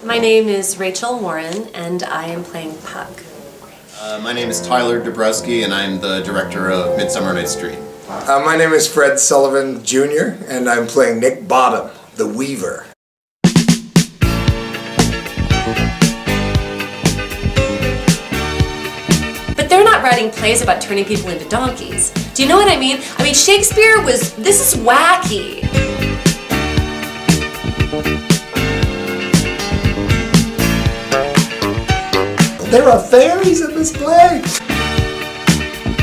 My name is Rachel Warren, and I am playing Puck. My name is Tyler Dabrowski, and I'm the director of Midsummer Night's Dream. My name is Fred Sullivan Jr., and I'm playing Nick Bottom, the Weaver. But they're not writing plays about turning people into donkeys. Do you know what I mean? Shakespeare this is wacky. There are fairies in this play!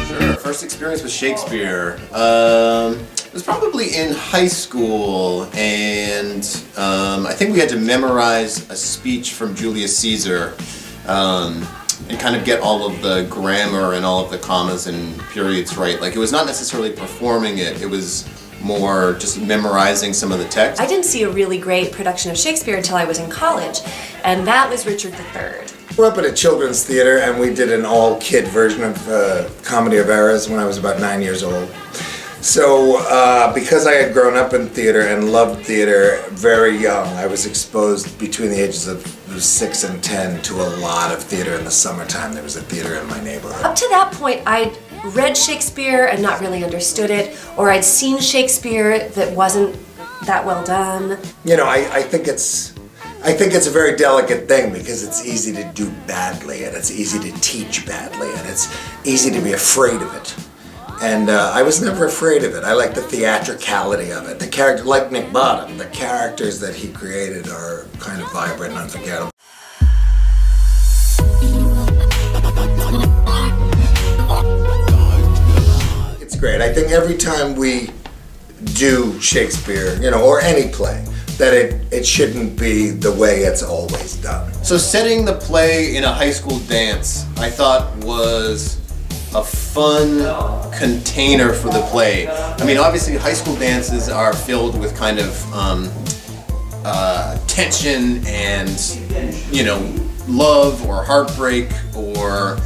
Sure, first experience with Shakespeare. It was probably in high school, and I think we had to memorize a speech from Julius Caesar and kind of get all of the grammar and all of the commas and periods right. Like, it was not necessarily performing it, it was more just memorizing some of the text. I didn't see a really great production of Shakespeare until I was in college, and that was Richard III. I grew up at a children's theater, and we did an all-kid version of Comedy of Errors when I was about 9 years old. So, because I had grown up in theater and loved theater very young, I was exposed between the ages of 6 and 10 to a lot of theater in the summertime. There was a theater in my neighborhood. Up to that point, I'd read Shakespeare and not really understood it, or I'd seen Shakespeare that wasn't that well done. You know, I think it's a very delicate thing because it's easy to do badly, and it's easy to teach badly, and it's easy to be afraid of it. And I was never afraid of it. I like the theatricality of it. The character, like Nick Bottom, the characters that he created are kind of vibrant and unforgettable. It's great. I think every time we do Shakespeare, or any play, that it shouldn't be the way it's always done. So setting the play in a high school dance, I thought was a fun container for the play. Obviously high school dances are filled with kind of tension and, love or heartbreak or,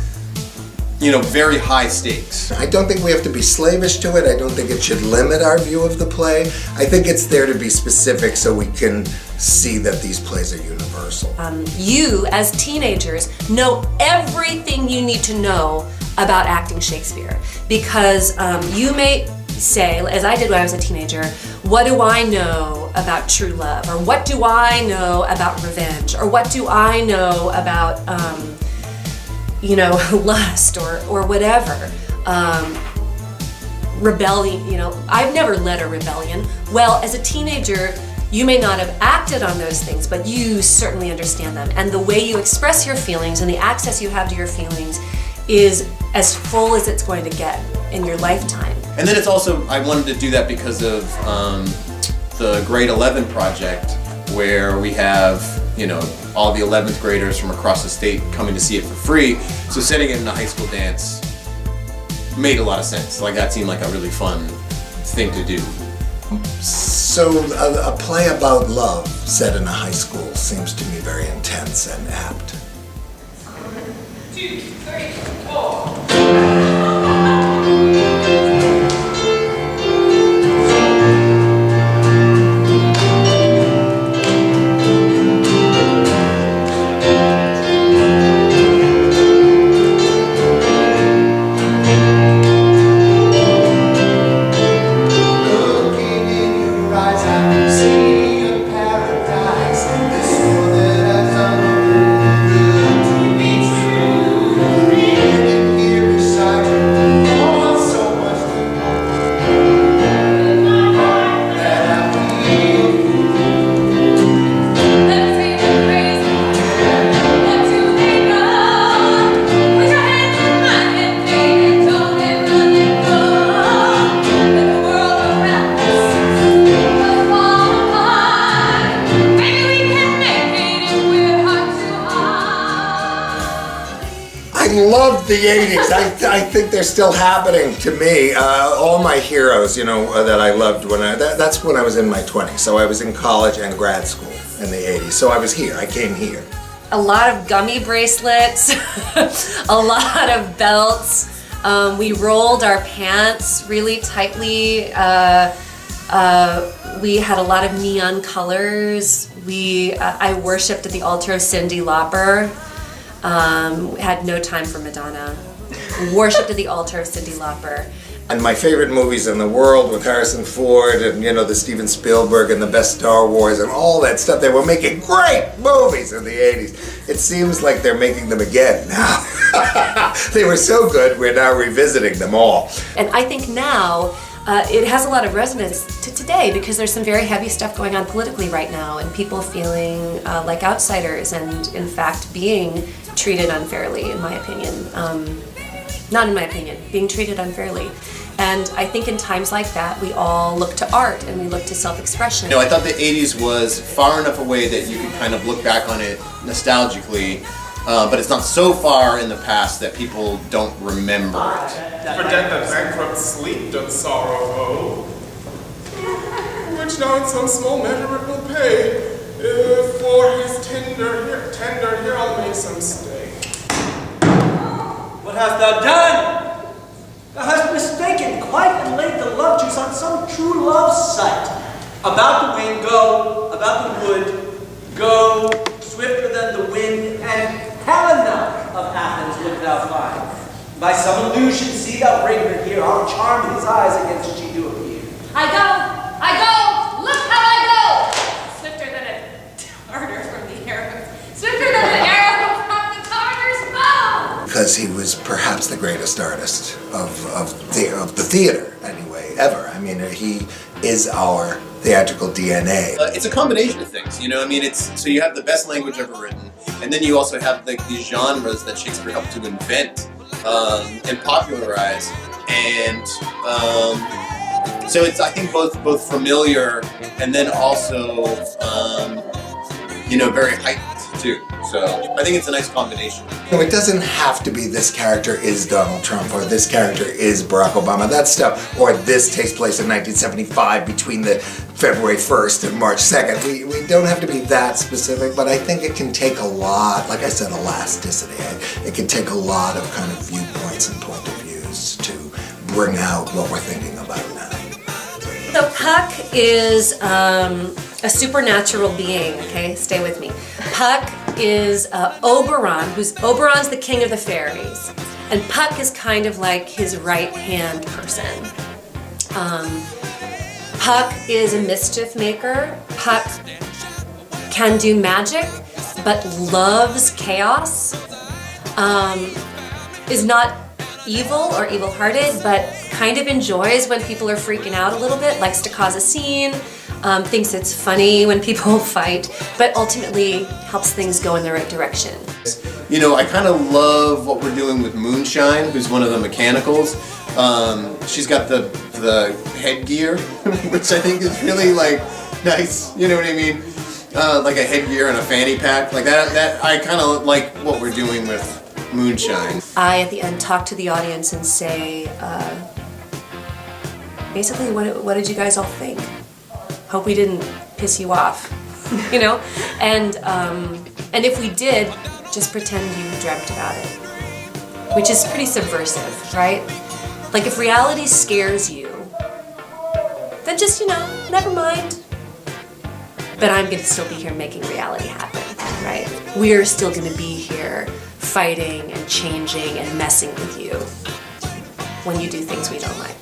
very high stakes. I don't think we have to be slavish to it. I don't think it should limit our view of the play. I think it's there to be specific so we can see that these plays are universal. You, as teenagers, know everything you need to know about acting Shakespeare, because you may say, as I did when I was a teenager, what do I know about true love? Or what do I know about revenge? Or what do I know about, lust or whatever? Rebellion, I've never led a rebellion. Well, as a teenager, you may not have acted on those things, but you certainly understand them. And the way you express your feelings and the access you have to your feelings is as full as it's going to get in your lifetime. And then it's also, I wanted to do that because of the Grade 11 project, where we have, all the 11th graders from across the state coming to see it for free. So setting it in a high school dance made a lot of sense. Like, that seemed like a really fun thing to do. So a play about love set in a high school seems to me very intense and apt. 2, 3, 4. I love the 80s. I think they're still happening to me. All my heroes, that I loved that's when I was in my 20s. So I was in college and grad school in the 80s. So I was here. I came here. A lot of gummy bracelets, a lot of belts. We rolled our pants really tightly. We had a lot of neon colors. I worshipped at the altar of Cyndi Lauper. Had no time for Madonna. Worshipped at the altar of Cyndi Lauper. And my favorite movies in the world with Harrison Ford and, you know, the Steven Spielberg and the best Star Wars and all that stuff. They were making great movies in the 80s. It seems like they're making them again now. They were so good, we're now revisiting them all. And I think now it has a lot of resonance to today because there's some very heavy stuff going on politically right now and people feeling like outsiders and, in fact, being treated unfairly, in my opinion. Not in my opinion, being treated unfairly. And I think in times like that, we all look to art and we look to self-expression. You know, I thought the 80s was far enough away that you could kind of look back on it nostalgically, but it's not so far in the past that people don't remember it. Forget that bankrupt sleep doth sorrow owe, which now in some small measure it will pay, if for his tender here I'll make some stay. What hast thou done? Thou hast mistaken quite and laid the love juice on some true love sight. About the wind go, about the wood go, swifter than the wind, and Helena of Athens wilt thou find. By some illusion see thou bring her here, I'll charm his eyes against she do appear. I go, look how I go! Swifter than a darter from the arrow, swifter than an arrow from the Tartar's bow! Because he was perhaps the greatest artist of the theater, anyway, ever. I mean, he is our theatrical DNA. It's a combination of things, you know. I mean, it's so you have the best language ever written, and then you also have these genres that Shakespeare helped to invent and popularize, and so it's, I think, both familiar and then also you know, very heightened too. So I think it's a nice combination. No, it doesn't have to be this character is Donald Trump or this character is Barack Obama, that stuff, or this takes place in 1975 between the February 1st and March 2nd. We don't have to be that specific, but I think it can take a lot, like I said, elasticity. It can take a lot of kind of viewpoints and point of views to bring out what we're thinking about now. So Puck is a supernatural being, okay? Stay with me. Puck is Oberon, Oberon's the king of the fairies. And Puck is kind of like his right-hand person. Puck is a mischief maker. Puck can do magic, but loves chaos. Is not evil or evil-hearted, but kind of enjoys when people are freaking out a little bit, likes to cause a scene, thinks it's funny when people fight, but ultimately helps things go in the right direction. You know, I kind of love what we're doing with Moonshine, who's one of the mechanicals. She's got the headgear, which I think is really like nice. You know what I mean? Like a headgear and a fanny pack, like that. I kind of like what we're doing with Moonshine. I, at the end, talk to the audience and say, basically, what did you guys all think? Hope we didn't piss you off, you know? And if we did, just pretend you dreamt about it, which is pretty subversive, right? Like, if reality scares you, then just, you know, never mind. But I'm gonna still be here making reality happen, right? We're still gonna be here fighting and changing and messing with you when you do things we don't like.